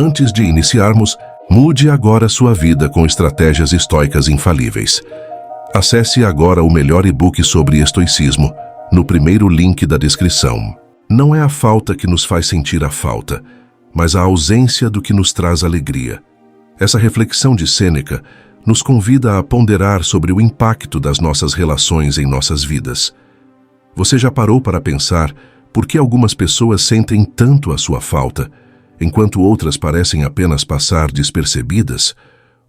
Antes de iniciarmos, mude agora sua vida com estratégias estoicas infalíveis. Acesse agora o melhor e-book sobre estoicismo, no primeiro link da descrição. Não é a falta que nos faz sentir a falta, mas a ausência do que nos traz alegria. Essa reflexão de Sêneca nos convida a ponderar sobre o impacto das nossas relações em nossas vidas. Você já parou para pensar por que algumas pessoas sentem tanto a sua falta, enquanto outras parecem apenas passar despercebidas?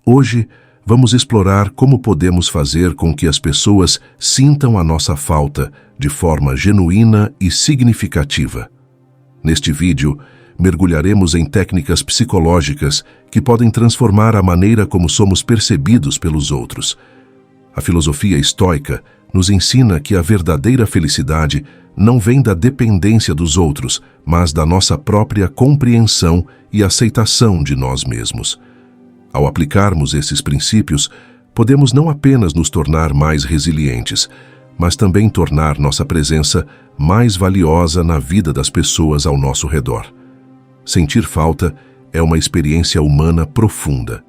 Hoje, vamos explorar como podemos fazer com que as pessoas sintam a nossa falta de forma genuína e significativa. Neste vídeo, mergulharemos em técnicas psicológicas que podem transformar a maneira como somos percebidos pelos outros. A filosofia estoica nos ensina que a verdadeira felicidade não vem da dependência dos outros, mas da nossa própria compreensão e aceitação de nós mesmos. Ao aplicarmos esses princípios, podemos não apenas nos tornar mais resilientes, mas também tornar nossa presença mais valiosa na vida das pessoas ao nosso redor. Sentir falta é uma experiência humana profunda.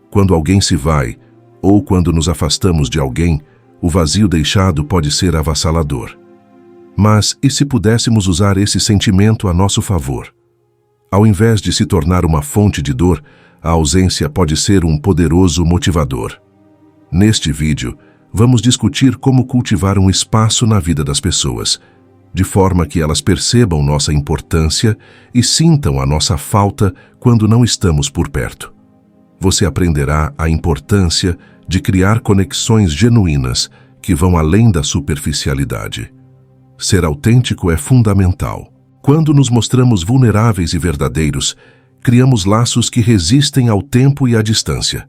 Quando alguém se vai, ou quando nos afastamos de alguém, o vazio deixado pode ser avassalador. Mas e se pudéssemos usar esse sentimento a nosso favor? Ao invés de se tornar uma fonte de dor, a ausência pode ser um poderoso motivador. Neste vídeo, vamos discutir como cultivar um espaço na vida das pessoas, de forma que elas percebam nossa importância e sintam a nossa falta quando não estamos por perto. Você aprenderá a importância de criar conexões genuínas que vão além da superficialidade. Ser autêntico é fundamental. Quando nos mostramos vulneráveis e verdadeiros, criamos laços que resistem ao tempo e à distância.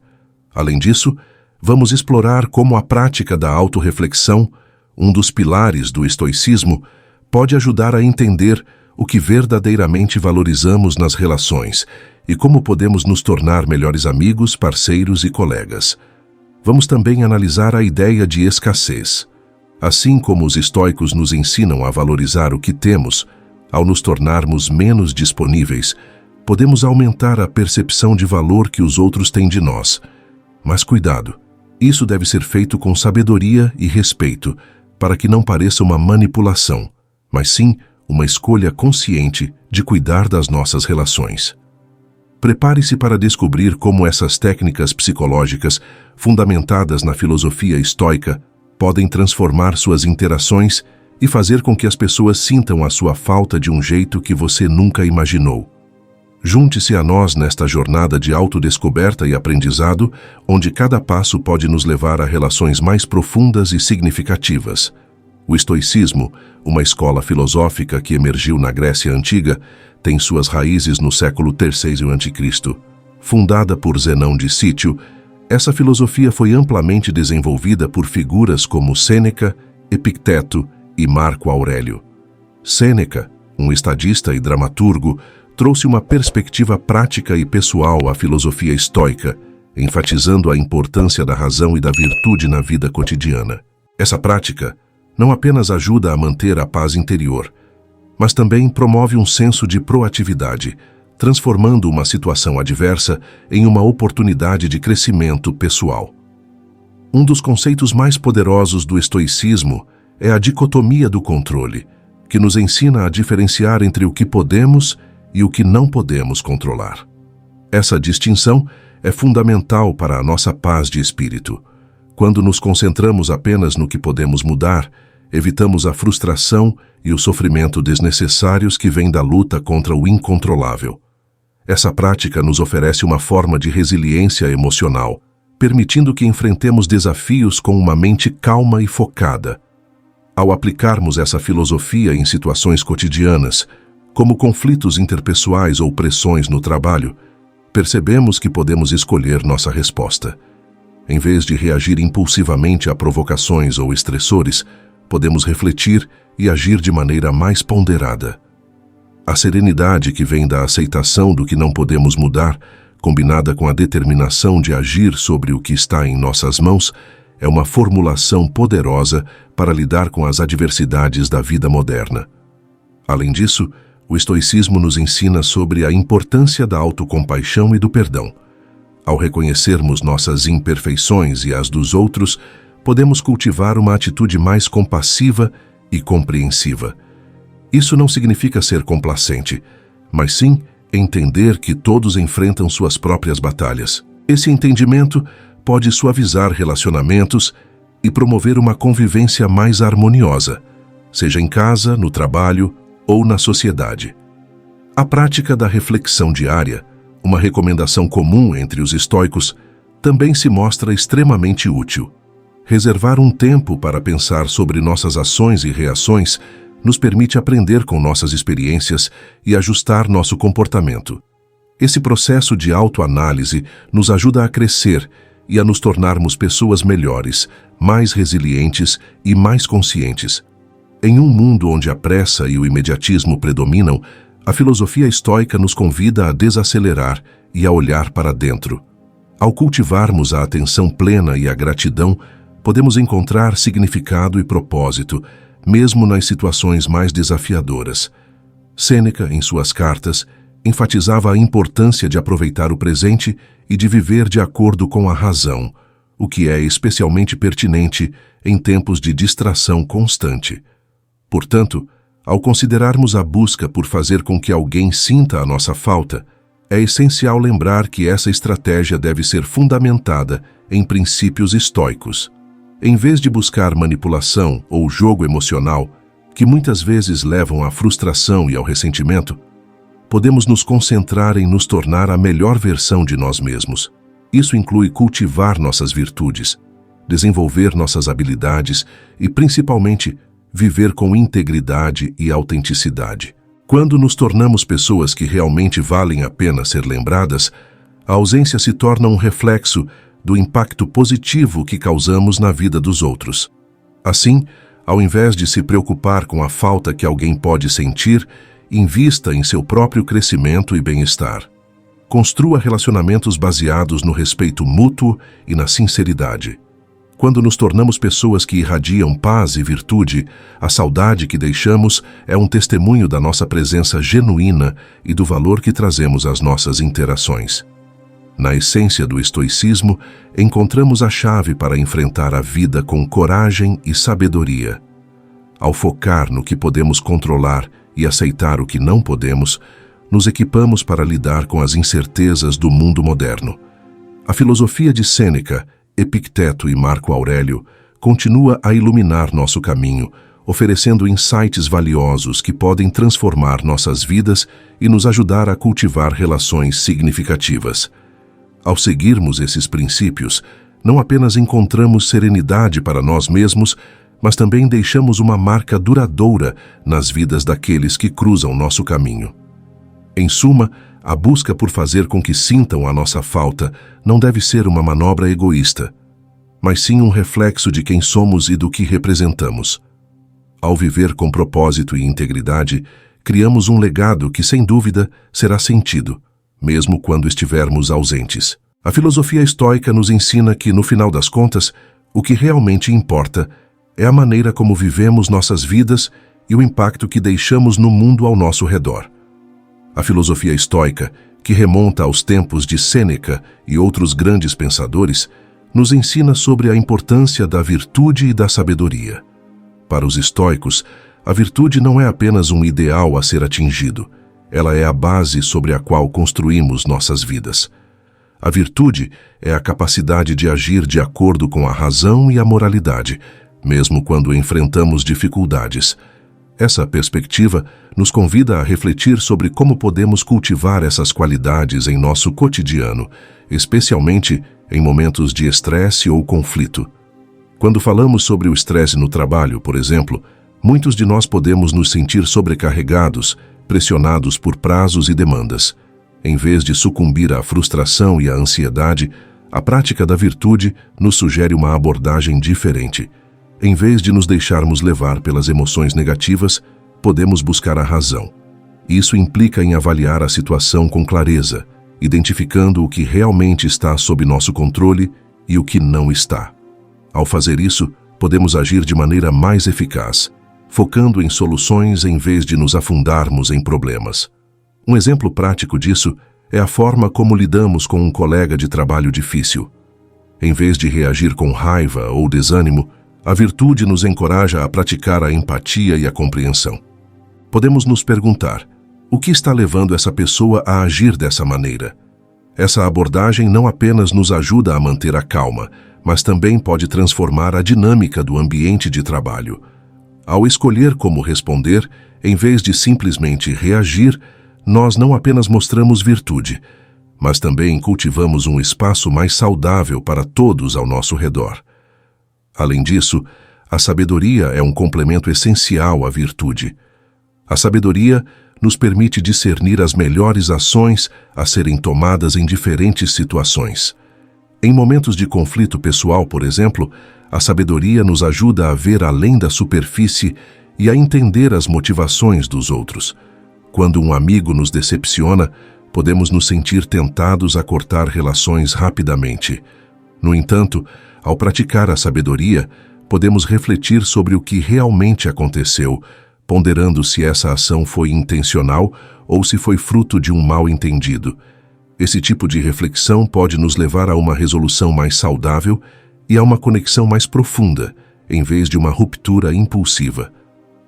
Além disso, vamos explorar como a prática da autorreflexão, um dos pilares do estoicismo, pode ajudar a entender o que verdadeiramente valorizamos nas relações e como podemos nos tornar melhores amigos, parceiros e colegas. Vamos também analisar a ideia de escassez. Assim como os estoicos nos ensinam a valorizar o que temos, ao nos tornarmos menos disponíveis, podemos aumentar a percepção de valor que os outros têm de nós. Mas cuidado, isso deve ser feito com sabedoria e respeito, para que não pareça uma manipulação, mas sim uma escolha consciente de cuidar das nossas relações. Prepare-se para descobrir como essas técnicas psicológicas, fundamentadas na filosofia estoica, podem transformar suas interações e fazer com que as pessoas sintam a sua falta de um jeito que você nunca imaginou. Junte-se a nós nesta jornada de autodescoberta e aprendizado, onde cada passo pode nos levar a relações mais profundas e significativas. O estoicismo, uma escola filosófica que emergiu na Grécia Antiga, tem suas raízes no século III a.C. Fundada por Zenão de Cítio, essa filosofia foi amplamente desenvolvida por figuras como Sêneca, Epicteto e Marco Aurélio. Sêneca, um estadista e dramaturgo, trouxe uma perspectiva prática e pessoal à filosofia estoica, enfatizando a importância da razão e da virtude na vida cotidiana. Essa prática não apenas ajuda a manter a paz interior, mas também promove um senso de proatividade, transformando uma situação adversa em uma oportunidade de crescimento pessoal. Um dos conceitos mais poderosos do estoicismo é a dicotomia do controle, que nos ensina a diferenciar entre o que podemos e o que não podemos controlar. Essa distinção é fundamental para a nossa paz de espírito. Quando nos concentramos apenas no que podemos mudar, evitamos a frustração e o sofrimento desnecessários que vêm da luta contra o incontrolável. Essa prática nos oferece uma forma de resiliência emocional, permitindo que enfrentemos desafios com uma mente calma e focada. Ao aplicarmos essa filosofia em situações cotidianas, como conflitos interpessoais ou pressões no trabalho, percebemos que podemos escolher nossa resposta. Em vez de reagir impulsivamente a provocações ou estressores, podemos refletir e agir de maneira mais ponderada. A serenidade que vem da aceitação do que não podemos mudar, combinada com a determinação de agir sobre o que está em nossas mãos, é uma formulação poderosa para lidar com as adversidades da vida moderna. Além disso, O estoicismo nos ensina sobre a importância da autocompaixão e do perdão. Ao reconhecermos nossas imperfeições e as dos outros, podemos cultivar uma atitude mais compassiva e compreensiva. Isso não significa ser complacente, mas sim entender que todos enfrentam suas próprias batalhas. Esse entendimento pode suavizar relacionamentos e promover uma convivência mais harmoniosa, seja em casa, no trabalho ou na sociedade. A prática da reflexão diária, uma recomendação comum entre os estoicos, também se mostra extremamente útil. Reservar um tempo para pensar sobre nossas ações e reações nos permite aprender com nossas experiências e ajustar nosso comportamento. Esse processo de autoanálise nos ajuda a crescer e a nos tornarmos pessoas melhores, mais resilientes e mais conscientes. Em um mundo onde a pressa e o imediatismo predominam, a filosofia estoica nos convida a desacelerar e a olhar para dentro. Ao cultivarmos a atenção plena e a gratidão, podemos encontrar significado e propósito, mesmo nas situações mais desafiadoras. Sêneca, em suas cartas, enfatizava a importância de aproveitar o presente e de viver de acordo com a razão, o que é especialmente pertinente em tempos de distração constante. Portanto, ao considerarmos a busca por fazer com que alguém sinta a nossa falta, é essencial lembrar que essa estratégia deve ser fundamentada em princípios estoicos. Em vez de buscar manipulação ou jogo emocional, que muitas vezes levam à frustração e ao ressentimento, podemos nos concentrar em nos tornar a melhor versão de nós mesmos. Isso inclui cultivar nossas virtudes, desenvolver nossas habilidades e, principalmente, viver com integridade e autenticidade. Quando nos tornamos pessoas que realmente valem a pena ser lembradas, a ausência se torna um reflexo do impacto positivo que causamos na vida dos outros. Assim, ao invés de se preocupar com a falta que alguém pode sentir, invista em seu próprio crescimento e bem-estar. Construa relacionamentos baseados no respeito mútuo e na sinceridade. Quando nos tornamos pessoas que irradiam paz e virtude, a saudade que deixamos é um testemunho da nossa presença genuína e do valor que trazemos às nossas interações. Na essência do estoicismo, encontramos a chave para enfrentar a vida com coragem e sabedoria. Ao focar no que podemos controlar e aceitar o que não podemos, nos equipamos para lidar com as incertezas do mundo moderno. A filosofia de Sêneca, Epicteto e Marco Aurélio continua a iluminar nosso caminho, oferecendo insights valiosos que podem transformar nossas vidas e nos ajudar a cultivar relações significativas. Ao seguirmos esses princípios, não apenas encontramos serenidade para nós mesmos, mas também deixamos uma marca duradoura nas vidas daqueles que cruzam nosso caminho. Em suma, a busca por fazer com que sintam a nossa falta não deve ser uma manobra egoísta, mas sim um reflexo de quem somos e do que representamos. Ao viver com propósito e integridade, criamos um legado que, sem dúvida, será sentido, mesmo quando estivermos ausentes. A filosofia estoica nos ensina que, no final das contas, o que realmente importa é a maneira como vivemos nossas vidas e o impacto que deixamos no mundo ao nosso redor. A filosofia estoica, que remonta aos tempos de Sêneca e outros grandes pensadores, nos ensina sobre a importância da virtude e da sabedoria. Para os estoicos, a virtude não é apenas um ideal a ser atingido, ela é a base sobre a qual construímos nossas vidas. A virtude é a capacidade de agir de acordo com a razão e a moralidade, mesmo quando enfrentamos dificuldades. Essa perspectiva nos convida a refletir sobre como podemos cultivar essas qualidades em nosso cotidiano, especialmente em momentos de estresse ou conflito. Quando falamos sobre o estresse no trabalho, por exemplo, muitos de nós podemos nos sentir sobrecarregados, pressionados por prazos e demandas. Em vez de sucumbir à frustração e à ansiedade, a prática da virtude nos sugere uma abordagem diferente. Em vez de nos deixarmos levar pelas emoções negativas, podemos buscar a razão. Isso implica em avaliar a situação com clareza, identificando o que realmente está sob nosso controle e o que não está. Ao fazer isso, podemos agir de maneira mais eficaz, focando em soluções em vez de nos afundarmos em problemas. Um exemplo prático disso é a forma como lidamos com um colega de trabalho difícil. Em vez de reagir com raiva ou desânimo, a virtude nos encoraja a praticar a empatia e a compreensão. Podemos nos perguntar: o que está levando essa pessoa a agir dessa maneira? Essa abordagem não apenas nos ajuda a manter a calma, mas também pode transformar a dinâmica do ambiente de trabalho. Ao escolher como responder, em vez de simplesmente reagir, nós não apenas mostramos virtude, mas também cultivamos um espaço mais saudável para todos ao nosso redor. Além disso, a sabedoria é um complemento essencial à virtude. A sabedoria nos permite discernir as melhores ações a serem tomadas em diferentes situações. Em momentos de conflito pessoal, por exemplo, a sabedoria nos ajuda a ver além da superfície e a entender as motivações dos outros. Quando um amigo nos decepciona, podemos nos sentir tentados a cortar relações rapidamente. No entanto, ao praticar a sabedoria, podemos refletir sobre o que realmente aconteceu, ponderando se essa ação foi intencional ou se foi fruto de um mal-entendido. Esse tipo de reflexão pode nos levar a uma resolução mais saudável e a uma conexão mais profunda, em vez de uma ruptura impulsiva.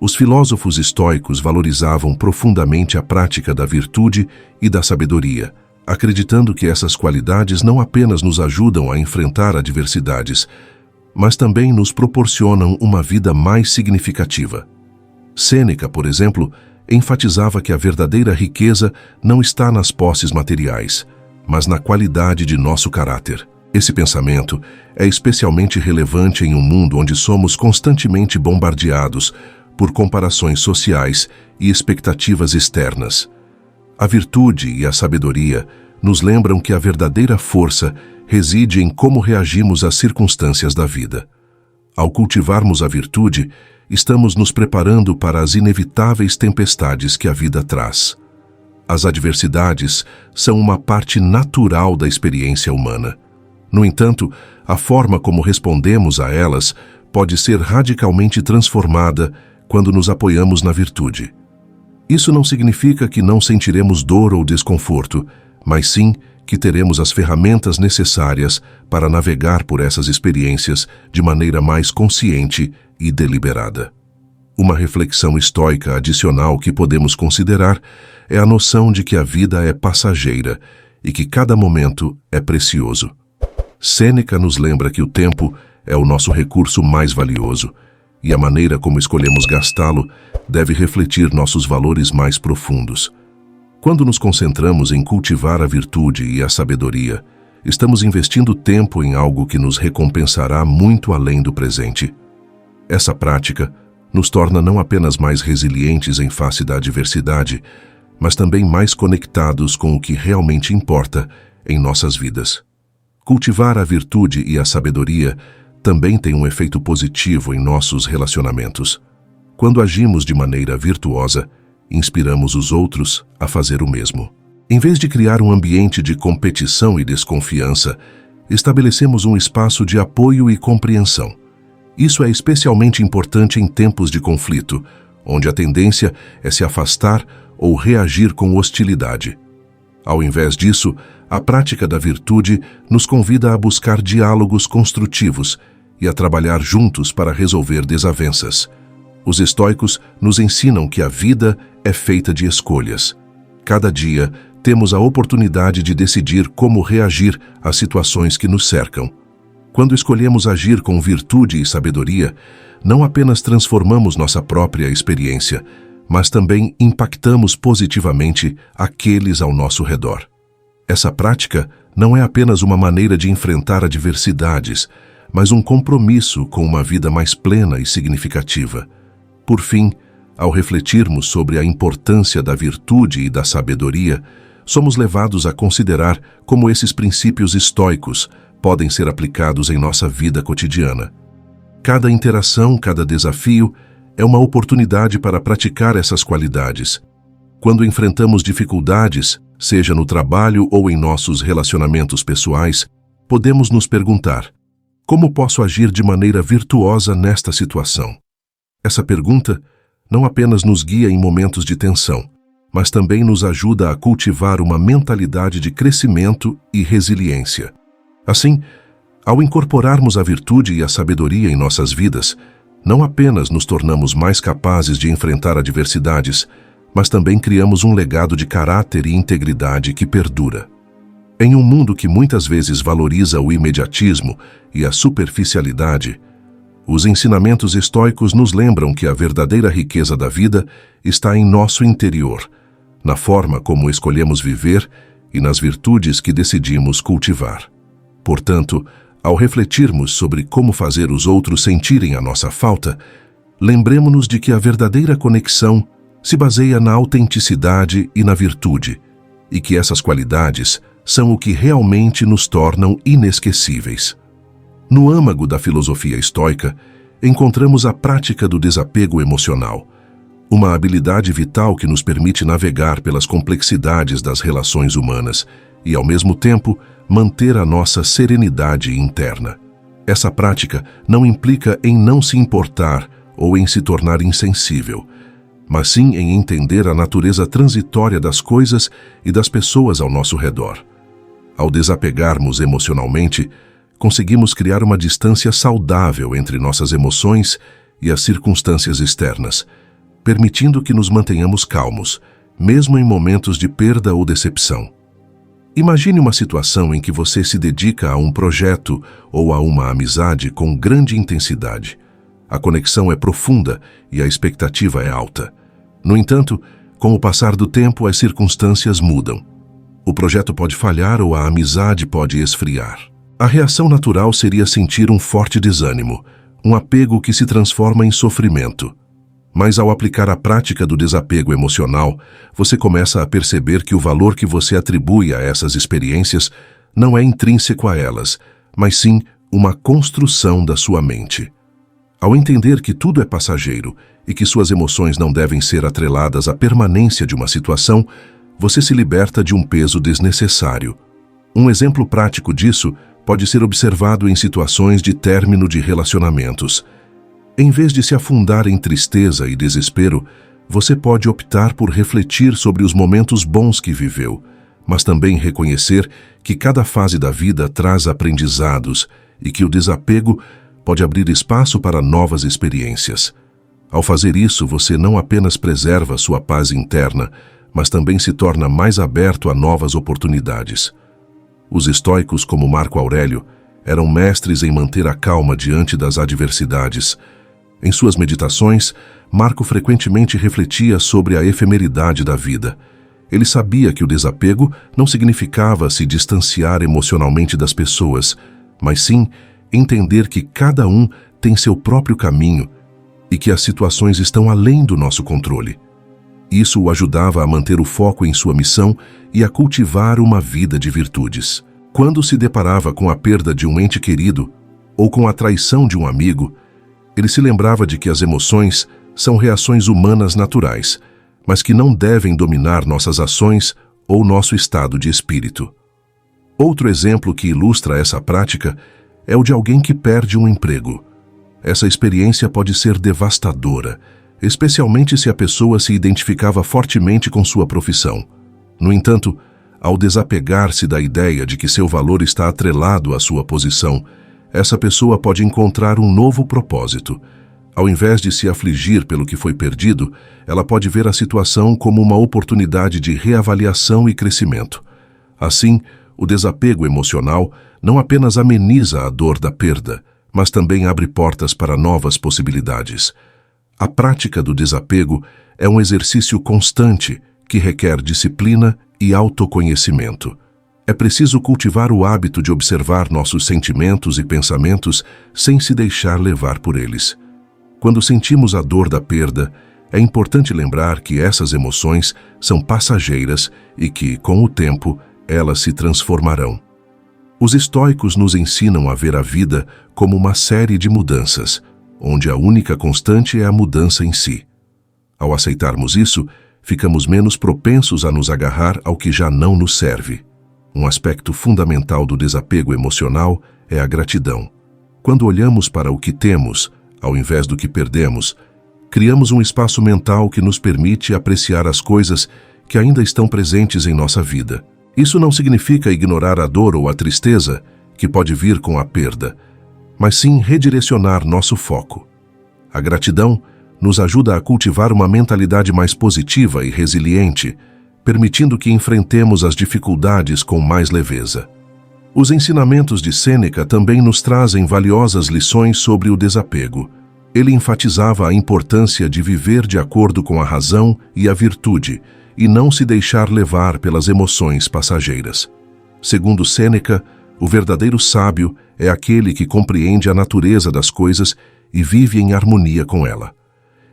Os filósofos estoicos valorizavam profundamente a prática da virtude e da sabedoria, acreditando que essas qualidades não apenas nos ajudam a enfrentar adversidades, mas também nos proporcionam uma vida mais significativa. Sêneca, por exemplo, enfatizava que a verdadeira riqueza não está nas posses materiais, mas na qualidade de nosso caráter. Esse pensamento é especialmente relevante em um mundo onde somos constantemente bombardeados por comparações sociais e expectativas externas. A virtude e a sabedoria nos lembram que a verdadeira força reside em como reagimos às circunstâncias da vida. Ao cultivarmos a virtude, estamos nos preparando para as inevitáveis tempestades que a vida traz. As adversidades são uma parte natural da experiência humana. No entanto, a forma como respondemos a elas pode ser radicalmente transformada quando nos apoiamos na virtude. Isso não significa que não sentiremos dor ou desconforto, mas sim que teremos as ferramentas necessárias para navegar por essas experiências de maneira mais consciente e deliberada. Uma reflexão estoica adicional que podemos considerar é a noção de que a vida é passageira e que cada momento é precioso. Sêneca nos lembra que o tempo é o nosso recurso mais valioso, e a maneira como escolhemos gastá-lo deve refletir nossos valores mais profundos. Quando nos concentramos em cultivar a virtude e a sabedoria, estamos investindo tempo em algo que nos recompensará muito além do presente. Essa prática nos torna não apenas mais resilientes em face da adversidade, mas também mais conectados com o que realmente importa em nossas vidas. Cultivar a virtude e a sabedoria também tem um efeito positivo em nossos relacionamentos. Quando agimos de maneira virtuosa, inspiramos os outros a fazer o mesmo. Em vez de criar um ambiente de competição e desconfiança, estabelecemos um espaço de apoio e compreensão. Isso é especialmente importante em tempos de conflito, onde a tendência é se afastar ou reagir com hostilidade. Ao invés disso, a prática da virtude nos convida a buscar diálogos construtivos e a trabalhar juntos para resolver desavenças. Os estoicos nos ensinam que a vida é feita de escolhas. Cada dia temos a oportunidade de decidir como reagir às situações que nos cercam. Quando escolhemos agir com virtude e sabedoria, não apenas transformamos nossa própria experiência, mas também impactamos positivamente aqueles ao nosso redor. Essa prática não é apenas uma maneira de enfrentar adversidades, mas um compromisso com uma vida mais plena e significativa. Por fim, ao refletirmos sobre a importância da virtude e da sabedoria, somos levados a considerar como esses princípios estoicos podem ser aplicados em nossa vida cotidiana. Cada interação, cada desafio é uma oportunidade para praticar essas qualidades. Quando enfrentamos dificuldades, seja no trabalho ou em nossos relacionamentos pessoais, podemos nos perguntar: como posso agir de maneira virtuosa nesta situação? Essa pergunta não apenas nos guia em momentos de tensão, mas também nos ajuda a cultivar uma mentalidade de crescimento e resiliência. Assim, ao incorporarmos a virtude e a sabedoria em nossas vidas, não apenas nos tornamos mais capazes de enfrentar adversidades, mas também criamos um legado de caráter e integridade que perdura. Em um mundo que muitas vezes valoriza o imediatismo e a superficialidade, os ensinamentos estoicos nos lembram que a verdadeira riqueza da vida está em nosso interior, na forma como escolhemos viver e nas virtudes que decidimos cultivar. Portanto, ao refletirmos sobre como fazer os outros sentirem a nossa falta, lembremo-nos de que a verdadeira conexão se baseia na autenticidade e na virtude, e que essas qualidades são o que realmente nos tornam inesquecíveis. No âmago da filosofia estoica, encontramos a prática do desapego emocional, uma habilidade vital que nos permite navegar pelas complexidades das relações humanas e, ao mesmo tempo, manter a nossa serenidade interna. Essa prática não implica em não se importar ou em se tornar insensível, mas sim em entender a natureza transitória das coisas e das pessoas ao nosso redor. Ao desapegarmos emocionalmente, conseguimos criar uma distância saudável entre nossas emoções e as circunstâncias externas, permitindo que nos mantenhamos calmos, mesmo em momentos de perda ou decepção. Imagine uma situação em que você se dedica a um projeto ou a uma amizade com grande intensidade. A conexão é profunda e a expectativa é alta. No entanto, com o passar do tempo, as circunstâncias mudam. O projeto pode falhar ou a amizade pode esfriar. A reação natural seria sentir um forte desânimo, um apego que se transforma em sofrimento. Mas ao aplicar a prática do desapego emocional, você começa a perceber que o valor que você atribui a essas experiências não é intrínseco a elas, mas sim uma construção da sua mente. Ao entender que tudo é passageiro e que suas emoções não devem ser atreladas à permanência de uma situação, você se liberta de um peso desnecessário. Um exemplo prático disso pode ser observado em situações de término de relacionamentos. Em vez de se afundar em tristeza e desespero, você pode optar por refletir sobre os momentos bons que viveu, mas também reconhecer que cada fase da vida traz aprendizados e que o desapego pode abrir espaço para novas experiências. Ao fazer isso, você não apenas preserva sua paz interna, mas também se torna mais aberto a novas oportunidades. Os estoicos, como Marco Aurélio, eram mestres em manter a calma diante das adversidades. Em suas meditações, Marco frequentemente refletia sobre a efemeridade da vida. Ele sabia que o desapego não significava se distanciar emocionalmente das pessoas, mas sim entender que cada um tem seu próprio caminho e que as situações estão além do nosso controle. Isso o ajudava a manter o foco em sua missão e a cultivar uma vida de virtudes. Quando se deparava com a perda de um ente querido ou com a traição de um amigo, ele se lembrava de que as emoções são reações humanas naturais, mas que não devem dominar nossas ações ou nosso estado de espírito. Outro exemplo que ilustra essa prática é o de alguém que perde um emprego. Essa experiência pode ser devastadora, especialmente se a pessoa se identificava fortemente com sua profissão. No entanto, ao desapegar-se da ideia de que seu valor está atrelado à sua posição, essa pessoa pode encontrar um novo propósito. Ao invés de se afligir pelo que foi perdido, ela pode ver a situação como uma oportunidade de reavaliação e crescimento. Assim, o desapego emocional não apenas ameniza a dor da perda, mas também abre portas para novas possibilidades. A prática do desapego é um exercício constante que requer disciplina e autoconhecimento. É preciso cultivar o hábito de observar nossos sentimentos e pensamentos sem se deixar levar por eles. Quando sentimos a dor da perda, é importante lembrar que essas emoções são passageiras e que, com o tempo, elas se transformarão. Os estoicos nos ensinam a ver a vida como uma série de mudanças, onde a única constante é a mudança em si. Ao aceitarmos isso, ficamos menos propensos a nos agarrar ao que já não nos serve. Um aspecto fundamental do desapego emocional é a gratidão. Quando olhamos para o que temos, ao invés do que perdemos, Criamos um espaço mental que nos permite apreciar as coisas que ainda estão presentes em nossa vida. Isso não significa ignorar a dor ou a tristeza que pode vir com a perda, mas sim redirecionar nosso foco. A gratidão nos ajuda a cultivar uma mentalidade mais positiva e resiliente, permitindo que enfrentemos as dificuldades com mais leveza. Os ensinamentos de Sêneca também nos trazem valiosas lições sobre o desapego. Ele enfatizava a importância de viver de acordo com a razão e a virtude, e não se deixar levar pelas emoções passageiras. Segundo Sêneca, o verdadeiro sábio é aquele que compreende a natureza das coisas e vive em harmonia com ela.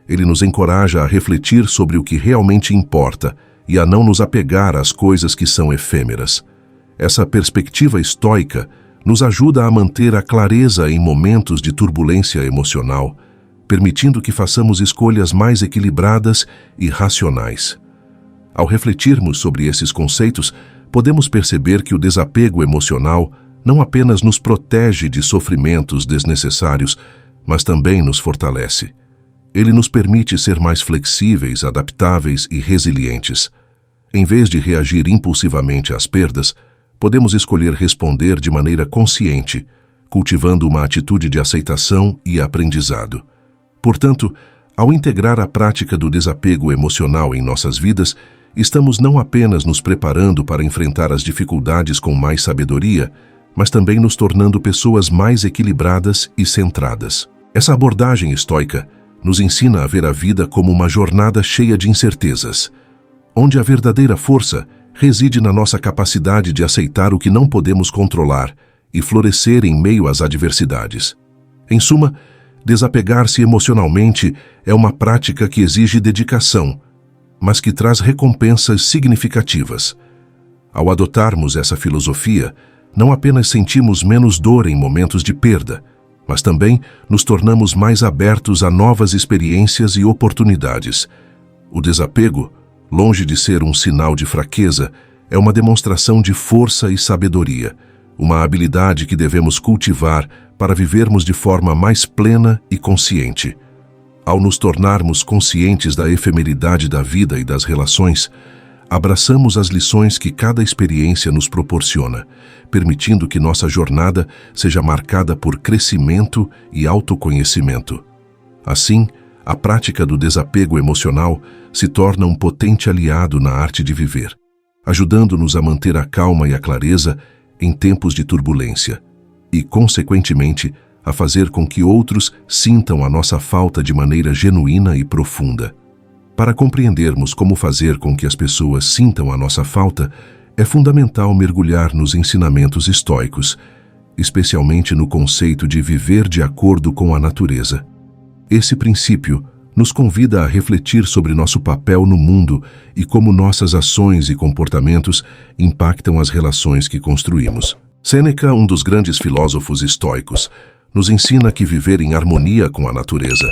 Ele nos encoraja a refletir sobre o que realmente importa e a não nos apegar às coisas que são efêmeras. Essa perspectiva estoica nos ajuda a manter a clareza em momentos de turbulência emocional, permitindo que façamos escolhas mais equilibradas e racionais. Ao refletirmos sobre esses conceitos, podemos perceber que o desapego emocional não apenas nos protege de sofrimentos desnecessários, mas também nos fortalece. Ele nos permite ser mais flexíveis, adaptáveis e resilientes. Em vez de reagir impulsivamente às perdas, podemos escolher responder de maneira consciente, cultivando uma atitude de aceitação e aprendizado. Portanto, ao integrar a prática do desapego emocional em nossas vidas, estamos não apenas nos preparando para enfrentar as dificuldades com mais sabedoria, mas também nos tornando pessoas mais equilibradas e centradas. Essa abordagem estoica nos ensina a ver a vida como uma jornada cheia de incertezas, onde a verdadeira força reside na nossa capacidade de aceitar o que não podemos controlar e florescer em meio às adversidades. Em suma, desapegar-se emocionalmente é uma prática que exige dedicação, mas que traz recompensas significativas. Ao adotarmos essa filosofia, não apenas sentimos menos dor em momentos de perda, mas também nos tornamos mais abertos a novas experiências e oportunidades. O desapego, longe de ser um sinal de fraqueza, é uma demonstração de força e sabedoria, uma habilidade que devemos cultivar para vivermos de forma mais plena e consciente. Ao nos tornarmos conscientes da efemeridade da vida e das relações, abraçamos as lições que cada experiência nos proporciona, permitindo que nossa jornada seja marcada por crescimento e autoconhecimento. Assim, a prática do desapego emocional se torna um potente aliado na arte de viver, ajudando-nos a manter a calma e a clareza em tempos de turbulência e, consequentemente, a fazer com que outros sintam a nossa falta de maneira genuína e profunda. Para compreendermos como fazer com que as pessoas sintam a nossa falta, é fundamental mergulhar nos ensinamentos estoicos, especialmente no conceito de viver de acordo com a natureza. Esse princípio nos convida a refletir sobre nosso papel no mundo e como nossas ações e comportamentos impactam as relações que construímos. Sêneca, um dos grandes filósofos estoicos, nos ensina que viver em harmonia com a natureza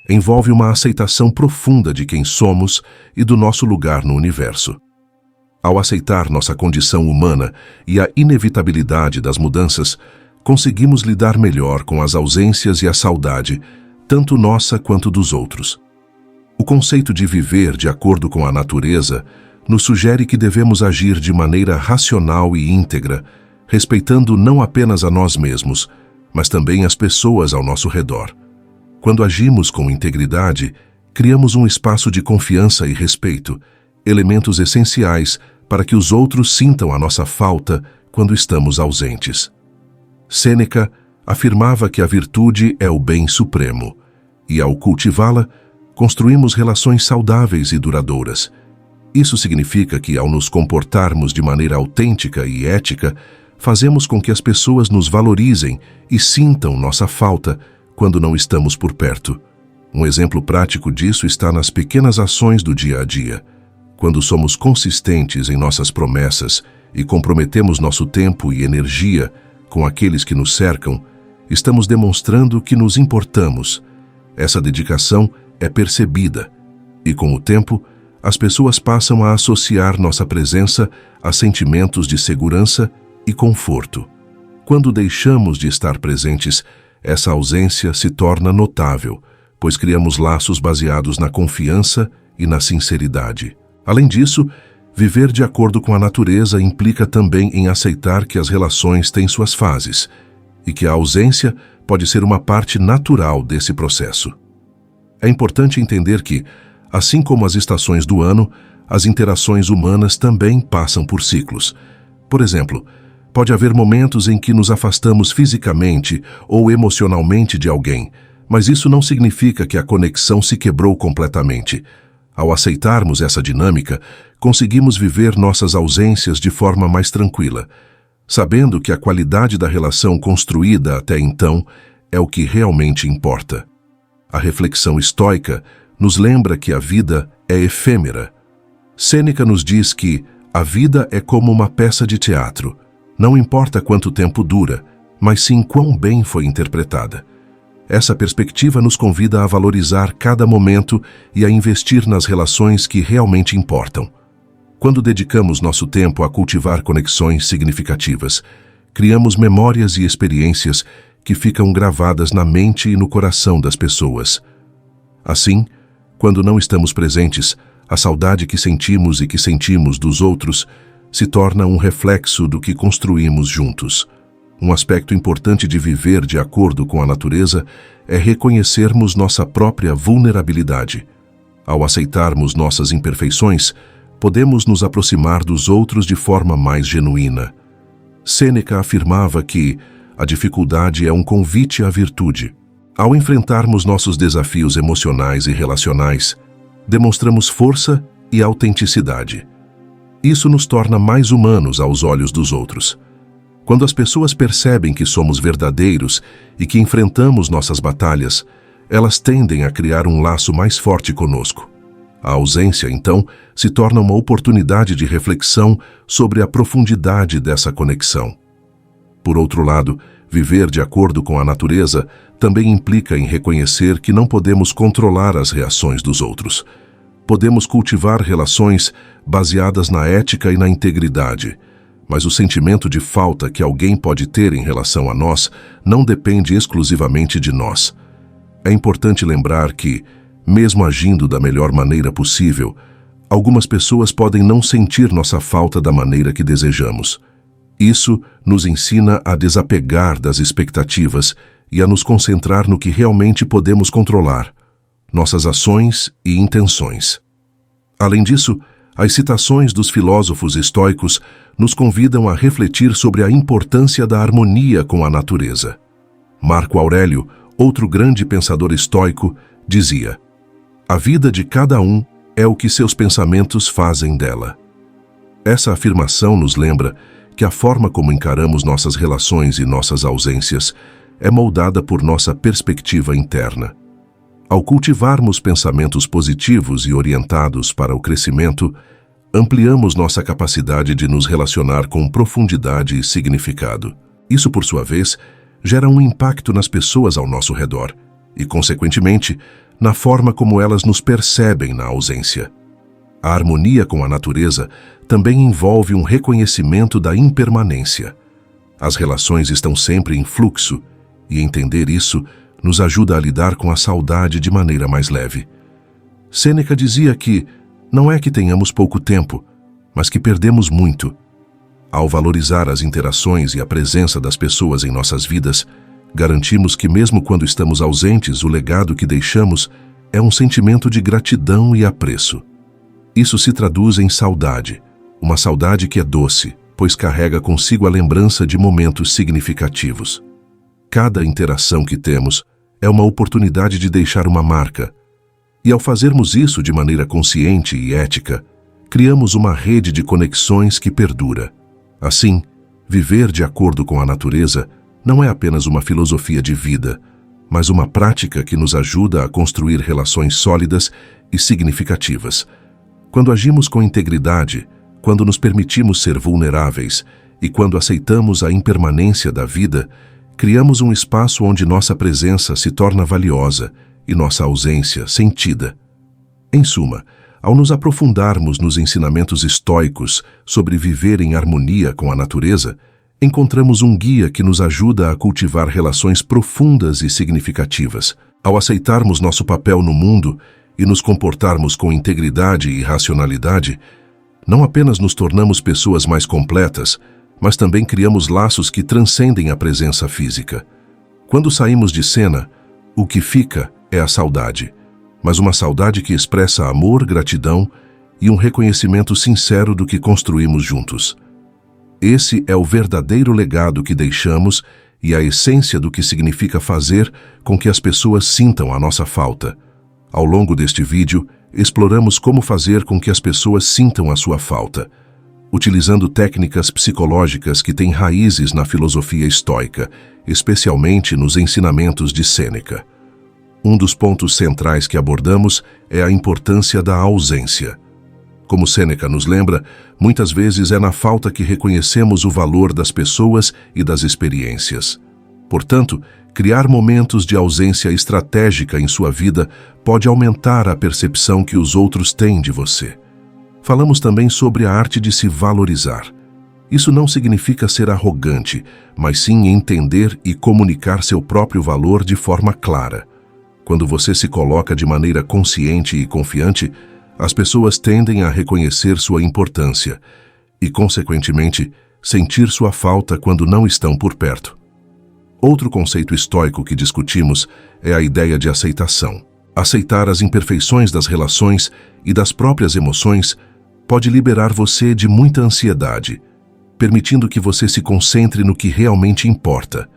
envolve uma aceitação profunda de quem somos e do nosso lugar no universo. Ao aceitar nossa condição humana e a inevitabilidade das mudanças, conseguimos lidar melhor com as ausências e a saudade, tanto nossa quanto dos outros. O conceito de viver de acordo com a natureza nos sugere que devemos agir de maneira racional e íntegra, respeitando não apenas a nós mesmos, mas também as pessoas ao nosso redor. Quando agimos com integridade, criamos um espaço de confiança e respeito, elementos essenciais para que os outros sintam a nossa falta quando estamos ausentes. Sêneca afirmava que a virtude é o bem supremo, e ao cultivá-la, construímos relações saudáveis e duradouras. Isso significa que, ao nos comportarmos de maneira autêntica e ética, fazemos com que as pessoas nos valorizem e sintam nossa falta quando não estamos por perto. Um exemplo prático disso está nas pequenas ações do dia a dia. Quando somos consistentes em nossas promessas e comprometemos nosso tempo e energia com aqueles que nos cercam, estamos demonstrando que nos importamos. Essa dedicação é percebida e, com o tempo, as pessoas passam a associar nossa presença a sentimentos de segurança e conforto. Quando deixamos de estar presentes, essa ausência se torna notável, pois criamos laços baseados na confiança e na sinceridade. Além disso, viver de acordo com a natureza implica também em aceitar que as relações têm suas fases e que a ausência pode ser uma parte natural desse processo. É importante entender que, assim como as estações do ano, as interações humanas também passam por ciclos. Por exemplo, pode haver momentos em que nos afastamos fisicamente ou emocionalmente de alguém, mas isso não significa que a conexão se quebrou completamente. Ao aceitarmos essa dinâmica, conseguimos viver nossas ausências de forma mais tranquila, sabendo que a qualidade da relação construída até então é o que realmente importa. A reflexão estoica nos lembra que a vida é efêmera. Sêneca nos diz que a vida é como uma peça de teatro. Não importa quanto tempo dura, mas sim quão bem foi interpretada. Essa perspectiva nos convida a valorizar cada momento e a investir nas relações que realmente importam. Quando dedicamos nosso tempo a cultivar conexões significativas, criamos memórias e experiências que ficam gravadas na mente e no coração das pessoas. Assim, quando não estamos presentes, a saudade que sentimos e que sentimos dos outros se torna um reflexo do que construímos juntos. Um aspecto importante de viver de acordo com a natureza é reconhecermos nossa própria vulnerabilidade. Ao aceitarmos nossas imperfeições, podemos nos aproximar dos outros de forma mais genuína. Sêneca afirmava que a dificuldade é um convite à virtude. Ao enfrentarmos nossos desafios emocionais e relacionais, demonstramos força e autenticidade. Isso nos torna mais humanos aos olhos dos outros. Quando as pessoas percebem que somos verdadeiros e que enfrentamos nossas batalhas, elas tendem a criar um laço mais forte conosco. A ausência, então, se torna uma oportunidade de reflexão sobre a profundidade dessa conexão. Por outro lado, viver de acordo com a natureza também implica em reconhecer que não podemos controlar as reações dos outros. Podemos cultivar relações baseadas na ética e na integridade, mas o sentimento de falta que alguém pode ter em relação a nós não depende exclusivamente de nós. É importante lembrar que, mesmo agindo da melhor maneira possível, algumas pessoas podem não sentir nossa falta da maneira que desejamos. Isso nos ensina a desapegar das expectativas e a nos concentrar no que realmente podemos controlar, nossas ações e intenções. Além disso, as citações dos filósofos estoicos nos convidam a refletir sobre a importância da harmonia com a natureza. Marco Aurélio, outro grande pensador estoico, dizia: "A vida de cada um é o que seus pensamentos fazem dela." Essa afirmação nos lembra que a forma como encaramos nossas relações e nossas ausências é moldada por nossa perspectiva interna. Ao cultivarmos pensamentos positivos e orientados para o crescimento, ampliamos nossa capacidade de nos relacionar com profundidade e significado. Isso, por sua vez, gera um impacto nas pessoas ao nosso redor e, consequentemente, na forma como elas nos percebem na ausência. A harmonia com a natureza também envolve um reconhecimento da impermanência. As relações estão sempre em fluxo, e entender isso nos ajuda a lidar com a saudade de maneira mais leve. Sêneca dizia que não é que tenhamos pouco tempo, mas que perdemos muito. Ao valorizar as interações e a presença das pessoas em nossas vidas, garantimos que mesmo quando estamos ausentes, o legado que deixamos é um sentimento de gratidão e apreço. Isso se traduz em saudade, uma saudade que é doce, pois carrega consigo a lembrança de momentos significativos. Cada interação que temos é uma oportunidade de deixar uma marca, e ao fazermos isso de maneira consciente e ética, criamos uma rede de conexões que perdura. Assim, viver de acordo com a natureza não é apenas uma filosofia de vida, mas uma prática que nos ajuda a construir relações sólidas e significativas. Quando agimos com integridade, quando nos permitimos ser vulneráveis e quando aceitamos a impermanência da vida, criamos um espaço onde nossa presença se torna valiosa e nossa ausência sentida. Em suma, ao nos aprofundarmos nos ensinamentos estoicos sobre viver em harmonia com a natureza, encontramos um guia que nos ajuda a cultivar relações profundas e significativas. Ao aceitarmos nosso papel no mundo e nos comportarmos com integridade e racionalidade, não apenas nos tornamos pessoas mais completas, mas também criamos laços que transcendem a presença física. Quando saímos de cena, o que fica é a saudade, mas uma saudade que expressa amor, gratidão e um reconhecimento sincero do que construímos juntos. Esse é o verdadeiro legado que deixamos e a essência do que significa fazer com que as pessoas sintam a nossa falta. Ao longo deste vídeo, exploramos como fazer com que as pessoas sintam a sua falta, utilizando técnicas psicológicas que têm raízes na filosofia estoica, especialmente nos ensinamentos de Sêneca. Um dos pontos centrais que abordamos é a importância da ausência. Como Sêneca nos lembra, muitas vezes é na falta que reconhecemos o valor das pessoas e das experiências. Portanto, criar momentos de ausência estratégica em sua vida pode aumentar a percepção que os outros têm de você. Falamos também sobre a arte de se valorizar. Isso não significa ser arrogante, mas sim entender e comunicar seu próprio valor de forma clara. Quando você se coloca de maneira consciente e confiante, as pessoas tendem a reconhecer sua importância e, consequentemente, sentir sua falta quando não estão por perto. Outro conceito estoico que discutimos é a ideia de aceitação. Aceitar as imperfeições das relações e das próprias emoções pode liberar você de muita ansiedade, permitindo que você se concentre no que realmente importa,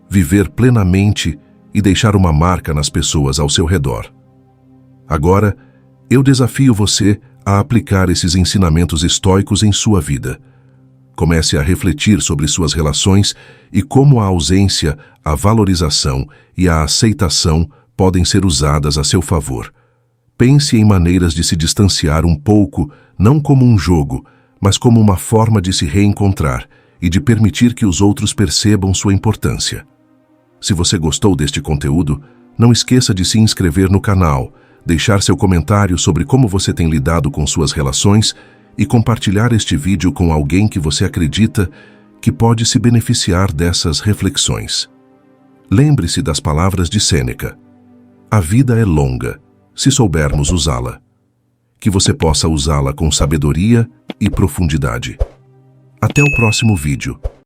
viver plenamente e deixar uma marca nas pessoas ao seu redor. Agora, eu desafio você a aplicar esses ensinamentos estoicos em sua vida. Comece a refletir sobre suas relações e como a ausência, a valorização e a aceitação podem ser usadas a seu favor. Pense em maneiras de se distanciar um pouco, não como um jogo, mas como uma forma de se reencontrar e de permitir que os outros percebam sua importância. Se você gostou deste conteúdo, não esqueça de se inscrever no canal, deixar seu comentário sobre como você tem lidado com suas relações e compartilhar este vídeo com alguém que você acredita que pode se beneficiar dessas reflexões. Lembre-se das palavras de Sêneca: a vida é longa, se soubermos usá-la. Que você possa usá-la com sabedoria e profundidade. Até o próximo vídeo.